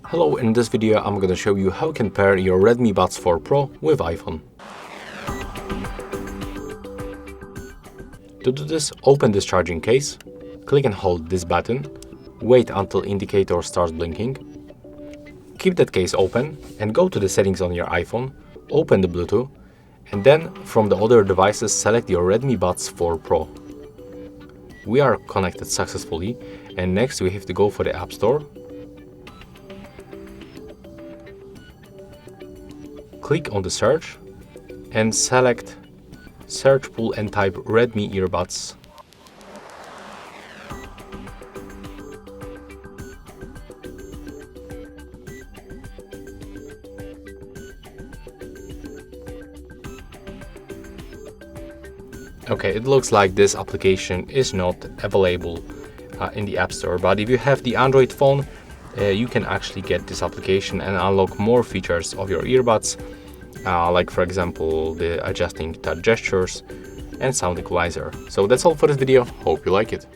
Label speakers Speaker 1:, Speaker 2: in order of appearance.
Speaker 1: Hello, in this video I'm gonna show you how you can pair your Redmi Buds 4 Pro with iPhone. To do this, open this charging case, click and hold this button, wait until indicator starts blinking, keep that case open and go to the settings on your iPhone, open the Bluetooth, and then from the other devices select your Redmi Buds 4 Pro. We are connected successfully, and next we have to go for the App Store. Click on the search and select search pool and type Redmi earbuds. Okay, it looks like this application is not available in the App Store, but if you have the Android phone, you can actually get this application and unlock more features of your earbuds, like for example the adjusting touch gestures and sound equalizer. So that's all for this video, hope you like it.